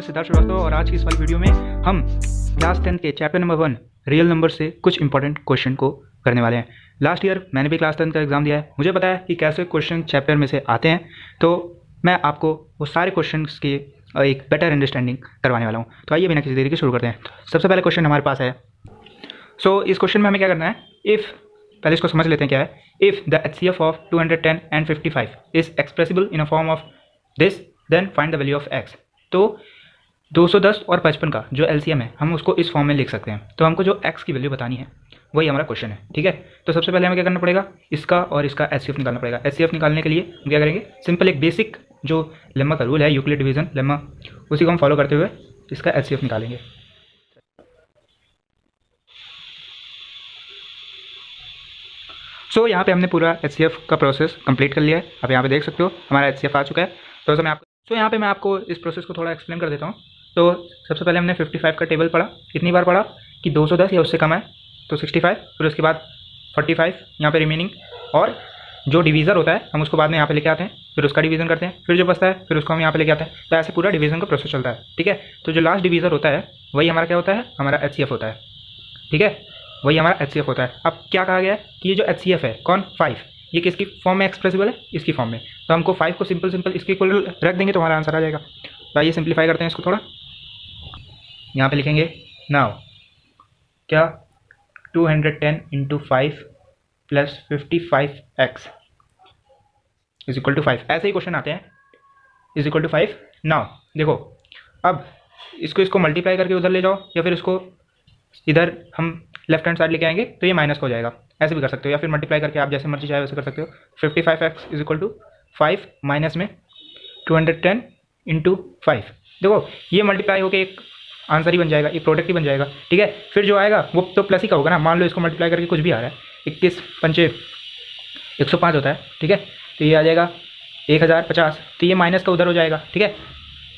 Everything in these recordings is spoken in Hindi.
सिद्धार्थ श्रीवास्तव और आज की इस वाली वीडियो में हम क्लास 10 के चैप्टर नंबर 1 रियल नंबर से कुछ इंपॉर्टेंट क्वेश्चन को करने वाले हैं। लास्ट ईयर मैंने भी क्लास 10 का एग्जाम दिया है, मुझे पता है कि कैसे क्वेश्चन चैप्टर में से आते हैं, तो मैं आपको वो सारे क्वेश्चन की एक बेटर अंडरस्टैंडिंग करवाने वाला हूँ। तो आइए बिना किसी देरी के शुरू करते हैं। सबसे पहले क्वेश्चन हमारे पास है। इस क्वेश्चन में हमें क्या करना है, पहले इसको समझ लेते हैं क्या है। If the HCF of 210 and 55 is expressible in a form of this, then find the value of x। तो 210 और 55 का जो LCM है हम उसको इस फॉर्म में लिख सकते हैं। तो हमको जो x की वैल्यू बतानी है वही हमारा क्वेश्चन है, ठीक है। तो सबसे पहले हमें क्या करना पड़ेगा, इसका और इसका HCF निकालना पड़ेगा। HCF निकालने के लिए हम क्या करेंगे, सिंपल एक बेसिक जो लेम्मा का रूल है, यूक्लिड डिवीजन लेम्मा, उसी को हम फॉलो करते हुए इसका HCF निकालेंगे। यहाँ पे हमने पूरा HCF का प्रोसेस कंप्लीट कर लिया है। आप यहाँ पे देख सकते हो हमारा HCF आ चुका है। यहाँ पे मैं आपको इस प्रोसेस को थोड़ा एक्सप्लेन कर देता हूँ। तो सबसे पहले हमने 55 का टेबल पढ़ा, कितनी बार पढ़ा कि 210 या उससे कम है तो 65, फिर उसके बाद 45 यहाँ पे रिमेनिंग, और जो डिवीज़र होता है हम उसको बाद में यहाँ पे लेके आते हैं, फिर उसका डिवीज़न करते हैं, फिर जो बचता है फिर उसको हम यहाँ पे लेके आते हैं। तो ऐसे पूरा डिवीज़न का प्रोसेस चलता है, ठीक है। तो जो लास्ट डिवीज़र होता है वही हमारा क्या होता है, हमारा HCF होता है, ठीक है, वही हमारा HCF होता है। अब क्या कहा गया है कि ये जो HCF है कौन 5, ये किसकी फॉर्म में एक्सप्रेसिबल है, इसकी फॉर्म में। तो हमको 5 को सिंपल इसके इक्वल रख देंगे तो हमारा आंसर आ जाएगा। तो आइए सिंप्लीफाई करते हैं इसको थोड़ा। यहाँ पे लिखेंगे नाउ क्या 210 into 5 plus 55x is equal to 5। ऐसे ही क्वेश्चन आते हैं, इज इक्वल टू 5। नाउ देखो, अब इसको मल्टीप्लाई करके उधर ले जाओ, या फिर इसको इधर हम लेफ्ट हैंड साइड लेके आएंगे तो ये माइनस का हो जाएगा, ऐसे भी कर सकते हो, या फिर मल्टीप्लाई करके आप जैसे मर्जी चाहे वैसे कर सकते हो। 55x is equal to 5 minus में 210 इंटू 5। देखो ये मल्टीप्लाई होकर एक आंसर ही बन जाएगा, एक प्रोडक्ट ही बन जाएगा, ठीक है। फिर जो आएगा वो तो प्लस ही का होगा ना। मान लो इसको मल्टीप्लाई करके कुछ भी आ रहा है, 21 पंचे 105 होता है, ठीक है। तो ये आ जाएगा 1050, तो ये माइनस का उधर हो जाएगा, ठीक है।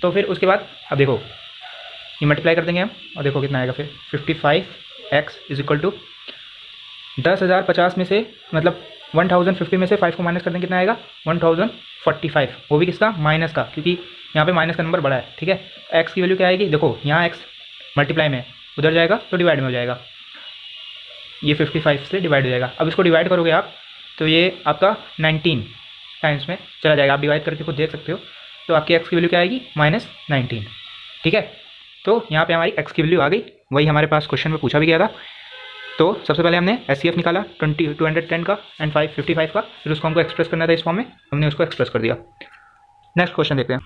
तो फिर उसके बाद अब देखो ये मल्टीप्लाई कर देंगे हम, और देखो कितना आएगा फिर 55x इज इक्वल टू 10,050 में से, मतलब 1050 में से 5 को माइनस कर देंगे, कितना आएगा 1045, वो भी किसका, माइनस का, क्योंकि यहाँ पे माइनस का नंबर बड़ा है, ठीक है। x की वैल्यू क्या आएगी, देखो यहाँ x मल्टीप्लाई में उधर जाएगा तो डिवाइड में हो जाएगा, ये 55 से डिवाइड हो जाएगा। अब इसको डिवाइड करोगे आप तो ये आपका 19 टाइम्स में चला जाएगा। आप डिवाइड करके खुद देख सकते हो। तो आपकी x की वैल्यू क्या आएगी, -19, ठीक है। तो यहाँ पे हमारी x की वैल्यू आ गई, वही हमारे पास क्वेश्चन में पूछा भी गया था। तो सबसे पहले हमने HCF निकाला 210 का एंड 55 का, फिर उसको हमको एक्सप्रेस करना था इस फॉर्म में, हमने उसको एक्सप्रेस कर दिया। नेक्स्ट क्वेश्चन देखते हैं।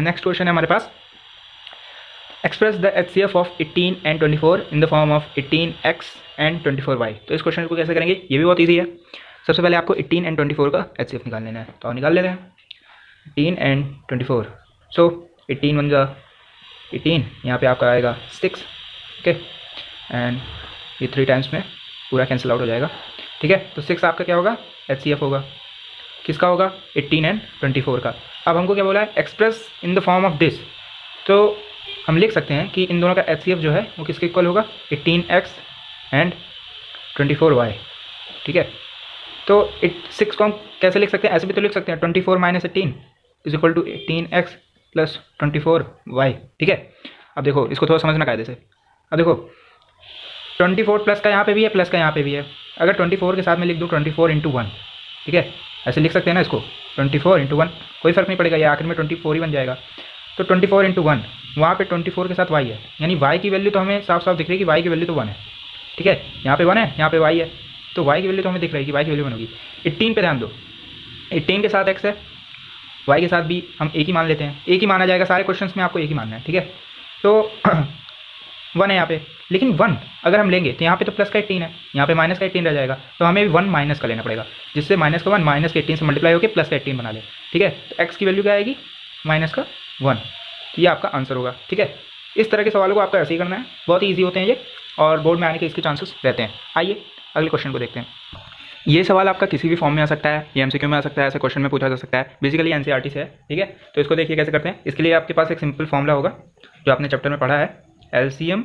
नेक्स्ट क्वेश्चन है हमारे पास, express the HCF of 18 and 24 in the form of 18x and 24y। तो इस क्वेश्चन को कैसे करेंगे, ये भी बहुत ईजी है। सबसे पहले आपको 18 एंड 24 का HCF निकाल लेना है, तो निकाल लेते हैं 18 एंड 24। सो 18 1 जा 18, यहाँ पे आपका आएगा 6, ओके, एंड ये 3 टाइम्स में पूरा कैंसिल आउट हो जाएगा, ठीक है। तो 6 आपका क्या होगा, HCF होगा, किसका होगा, 18 एंड 24 का। अब हमको क्या बोला है, express in the form of this. तो हम लिख सकते हैं कि इन दोनों का HCF जो है वो किसके इक्वल होगा, 18x एंड 24y, ठीक है। तो 6 को हम कैसे लिख सकते हैं, ऐसे भी तो लिख सकते हैं, 24 minus 18 is equal to 18x plus 24y, ठीक है। अब देखो इसको थोड़ा समझना कायदे से। अब देखो 24 प्लस का यहाँ पे भी है, प्लस का यहाँ पे भी है। अगर 24 के साथ में लिख दूँ 24 इंटू 1, ठीक है, ऐसे लिख सकते हैं ना इसको, 24 इंटू 1, कोई फ़र्क नहीं पड़ेगा, ये आखिर में 24 ही बन जाएगा। तो 24 इंटू 1, वहाँ पे 24 के साथ y है, यानी y की वैल्यू तो हमें साफ साफ दिख रही है कि y की वैल्यू तो 1 है, ठीक है। यहाँ पे 1 है, यहाँ पे y है, तो y की वैल्यू तो हमें दिख रही है कि y की वैल्यू 1 होगी। 18 पे ध्यान दो, 18 के साथ x है, y के साथ भी हम एक ही मान लेते हैं, एक ही माना जाएगा, सारे क्वेश्चंस में आपको एक ही मानना है, ठीक है। तो 1 है यहाँ पे, लेकिन 1 अगर हम लेंगे तो यहाँ पे तो प्लस का 18 है, यहाँ पे माइनस का 18 रह जाएगा, तो हमें 1 माइनस का लेना पड़ेगा, जिससे माइनस का 1 माइनस के 18 से मल्टीप्लाई होकर प्लस का 18 बना ले, ठीक है। तो x की वैल्यू क्या आएगी, माइनस का 1, तो ये आपका आंसर होगा, ठीक है। इस तरह के सवालों को आपको ऐसे ही करना है, बहुत ही ईजी होते हैं ये, और बोर्ड में आने के इसके चांसेस रहते हैं। आइए अगले क्वेश्चन को देखते हैं। ये सवाल आपका किसी भी फॉर्म में आ सकता है, ये MCQ में आ सकता है, ऐसे क्वेश्चन में पूछा जा सकता है, बेसिकली NCERT से है, ठीक है। तो इसको देखिए कैसे करते हैं। इसके लिए आपके पास एक सिंपल फॉर्मूला होगा जो आपने चैप्टर में पढ़ा है, LCM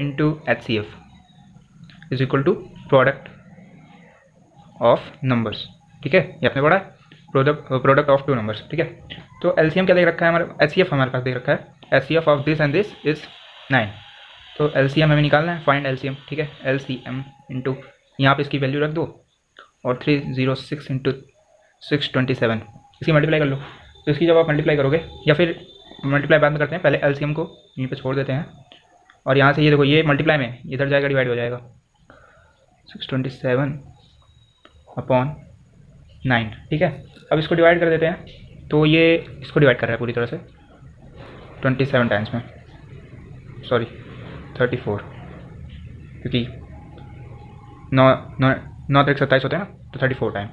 into HCF is equal to product of numbers, ठीक है, ये आपने पढ़ा है। प्रोडक्ट ऑफ टू नंबर्स, ठीक है। तो एलसीएम क्या दे रखा है हमारा, एचसीएफ हमारे पास दे रखा है, HCF of this and this is 9। तो एलसीएम हमें निकालना है, फाइंड एलसीएम, ठीक है। एलसीएम इंटू यहाँ पे इसकी वैल्यू रख दो और 306 इंटू 627 इसकी मल्टीप्लाई कर लो। तो इसकी जब आप मल्टीप्लाई करोगे, या फिर मल्टीप्लाई बाद में करते हैं, पहले एलसीएम को यहीं पे छोड़ देते हैं और यहाँ से ये देखो ये मल्टीप्लाई में इधर जाएगा, डिवाइड हो जाएगा 627 अपॉन 9, ठीक है। अब इसको डिवाइड कर देते हैं, तो ये इसको डिवाइड कर रहा है पूरी तरह से 27 टाइम्स में, सॉरी 34, क्योंकि 9 तक 27 होते हैं ना, तो 34 टाइम।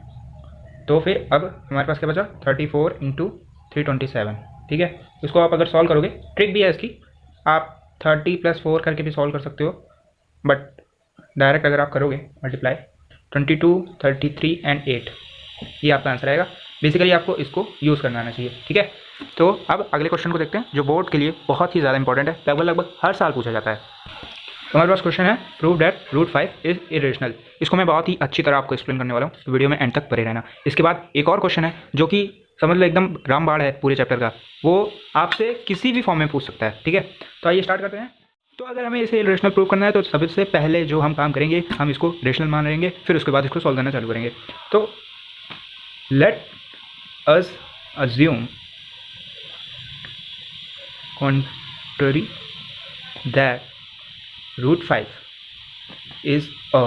तो फिर अब हमारे पास क्या बचा, 34 इंटू 327, ठीक है। इसको आप अगर सॉल्व करोगे, ट्रिक भी है इसकी, आप 30 + 4 करके भी सॉल्व कर सकते हो, बट डायरेक्ट अगर आप करोगे मल्टीप्लाई 22, 33 एंड 8, ये आपका आंसर आएगा। बेसिकली आपको इसको यूज़ करना आना चाहिए, ठीक है। तो अब अगले क्वेश्चन को देखते हैं, जो बोर्ड के लिए बहुत ही ज़्यादा इंपॉर्टेंट है, लगभग हर साल पूछा जाता है। तो हमारे पास क्वेश्चन है, प्रूव दैट √5 इज इरेशनल। इसको मैं बहुत ही अच्छी तरह आपको एक्सप्लेन करने वाला हूँ, तो वीडियो में एंड तक बने रहना। इसके बाद एक और क्वेश्चन है जो कि समझ लो एकदम रामबाण है पूरे चैप्टर का, वो आपसे किसी भी फॉर्म में पूछ सकता है, ठीक है। तो आइए स्टार्ट करते हैं। तो अगर हमें इसे रेशनल प्रूव करना है, तो सबसे पहले जो हम काम करेंगे, हम इसको रेशनल मान लेंगे, फिर उसके बाद इसको सॉल्व करना चालू करेंगे। तो let us assume contrary that √5 is a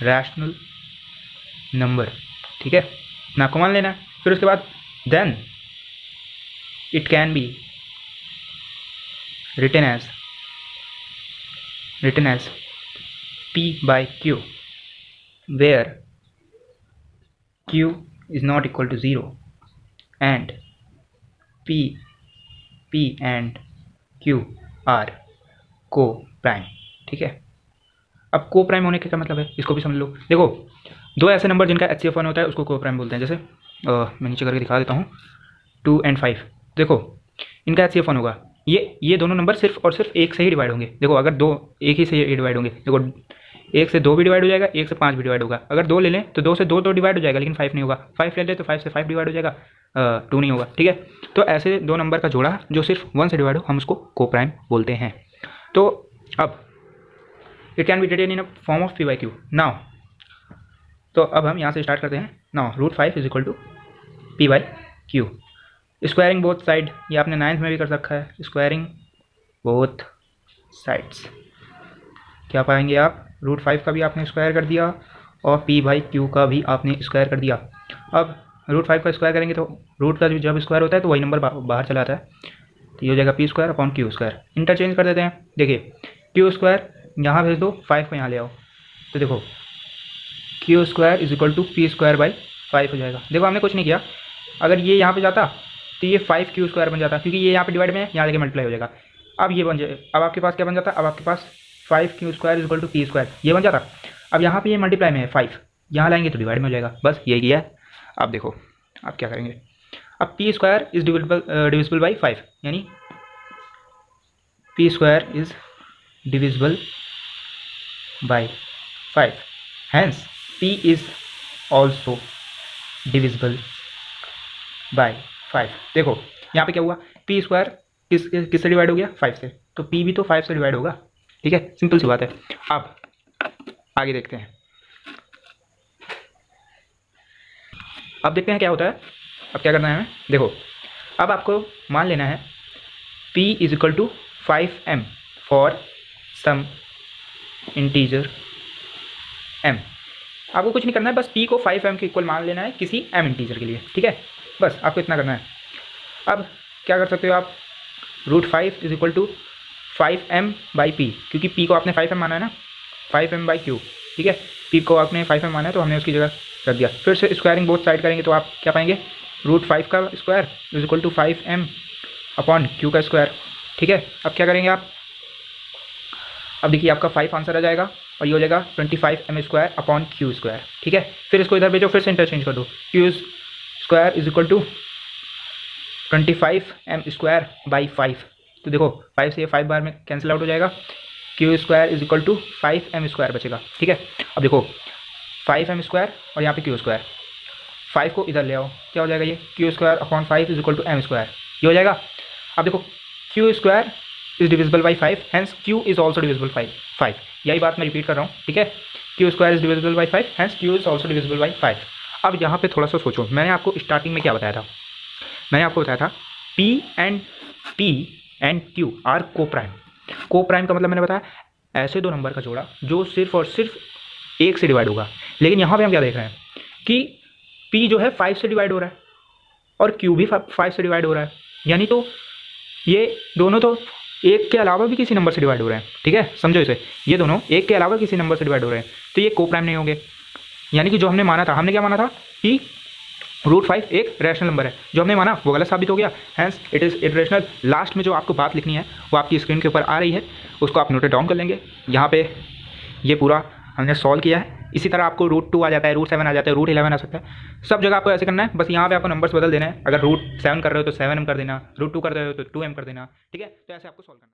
rational number, ठीक है ना, आपको मान लेना है। फिर उसके बाद then it can be written as p by q, where q is not equal to 0 and p and q are co-prime, ठीक है। अब को प्राइम होने का क्या मतलब है, इसको भी समझ लो। देखो, दो ऐसे नंबर जिनका HCF 1 होता है उसको को प्राइम बोलते हैं। जैसे मैं नीचे करके दिखा देता हूँ, 2 and 5। देखो इनका HCF 1 होगा, ये दोनों नंबर सिर्फ और सिर्फ एक से ही डिवाइड होंगे। देखो अगर दो एक ही से डिवाइड होंगे, देखो 1 से 2 भी डिवाइड हो जाएगा, 1 से 5 भी डिवाइड होगा। अगर 2 ले लें तो 2 से 2 तो डिवाइड हो जाएगा, लेकिन 5 नहीं होगा। 5 ले लें तो 5 से 5 डिवाइड हो जाएगा, 2 नहीं होगा, ठीक है। तो ऐसे दो नंबर का जोड़ा जो सिर्फ 1 से डिवाइड हो, हम उसको को प्राइम बोलते हैं। तो अब it can be written in a form of p by q now. तो अब हम यहाँ से स्टार्ट करते हैं। Now √5 is equal to p by q, squaring both side, ये आपने 9th में भी कर रखा है, स्क्वायरिंग बोथ साइड्स। क्या पाएंगे आप, √5 का भी आपने स्क्वायर कर दिया और p by q का भी आपने स्क्वायर कर दिया। अब √5 का स्क्वायर करेंगे तो रूट का जब स्क्वायर होता है तो वही नंबर बाहर चला आता है, तो ये हो जाएगा p² अपॉन q²। इंटरचेंज कर देते हैं। देखिए q² यहाँ भेज दो, 5 को यहाँ ले आओ, तो देखो q² is equal to p² by 5 हो जाएगा। देखो हमने कुछ नहीं किया, अगर ये यहाँ पे जाता तो ये 5q² बन जाता, क्योंकि ये यहाँ पे डिवाइड में है, यहाँ लेके मल्टीप्लाई हो जाएगा। अब ये बन जाए, अब आपके पास क्या बन जाता, अब आपके पास 5q² is equal to p², ये बन जाता। अब यहाँ पे ये मल्टीप्लाई में है 5, यहाँ लाएंगे तो डिवाइड में हो जाएगा, बस यही किया है। अब देखो आप क्या करेंगे, अब p² इज डिविजिबल बाई 5, यानी p² is divisible by 5, hence p is also divisible by 5। देखो यहाँ पे क्या हुआ, p² किससे डिवाइड हो गया, 5 से, तो p भी तो 5 से डिवाइड होगा, ठीक है, सिंपल सी बात है। अब आगे देखते हैं, अब देखते हैं क्या होता है। अब क्या करना है हमें, देखो अब आपको मान लेना है p is equal to 5m for some integer m। आपको कुछ नहीं करना है, बस p को 5m के इक्वल मान लेना है किसी m इंटीजर के लिए, ठीक है, बस आपको इतना करना है। अब क्या कर सकते हो आप, √5 is equal to 5m by p, क्योंकि p को आपने 5m माना है ना, 5m बाई q, ठीक है, p को आपने 5m माना है तो हमने उसकी जगह रख दिया। फिर से स्क्वायरिंग बोथ साइड करेंगे तो आप क्या पाएंगे, √5 का square is equal to 5m upon q का स्क्वायर, ठीक है। अब क्या करेंगे आप, अब देखिए आपका 5 आंसर आ जाएगा और ये हो जाएगा 25m² अपॉन q², ठीक है। फिर इसको इधर भेजो, फिर से इंटरचेंज कर दो, q² is equal to 25m² by 5, तो देखो 5 से ये 5 बार में कैंसिल आउट हो जाएगा, q² is equal to 5m² बचेगा, ठीक है। अब देखो 5m² और यहाँ पे q², 5 को इधर ले आओ, क्या हो जाएगा ये q square upon 5 is equal to m square, ये हो जाएगा। अब देखो q square is divisible by 5, hence q is also divisible by 5, यही बात मैं रिपीट कर रहा हूँ, ठीक है। Q square is divisible by 5, hence q is also divisible by 5। अब यहाँ पे थोड़ा सा सोचो, मैंने आपको स्टार्टिंग में क्या बताया था, मैंने आपको बताया था P एंड Q आर को प्राइम। को प्राइम का मतलब मैंने बताया ऐसे दो नंबर का जोड़ा जो सिर्फ और सिर्फ 1 से डिवाइड होगा। लेकिन यहाँ पे हम क्या देख रहे हैं कि P जो है 5 से डिवाइड हो रहा है और Q भी 5 से डिवाइड हो रहा है, यानी तो ये दोनों तो एक के अलावा भी किसी नंबर से डिवाइड हो रहे हैं, ठीक है, समझो इसे, ये दोनों एक के अलावा किसी नंबर से डिवाइड हो रहे हैं, तो ये को प्राइम नहीं होंगे। यानी कि जो हमने माना था, हमने क्या माना था कि √5 एक रैशनल नंबर है, जो हमने माना वो गलत साबित हो गया, hence it is irrational. Last में जो आपको बात लिखनी है वो आपकी स्क्रीन के ऊपर आ रही है, उसको आप नोट डाउन कर लेंगे। यहाँ पे ये पूरा हमने सॉल्व किया है। इसी तरह आपको √2 आ जाता है, √7 आ जाता है, √11 आ सकता है, सब जगह आपको ऐसे करना है। बस यहाँ पे आपको नंबर्स बदल देना है, अगर √7 कर रहे हो तो 7m कर देना, √2 कर रहे हो तो 2m कर देना, ठीक है। तो ऐसे आपको सॉल्व करना है।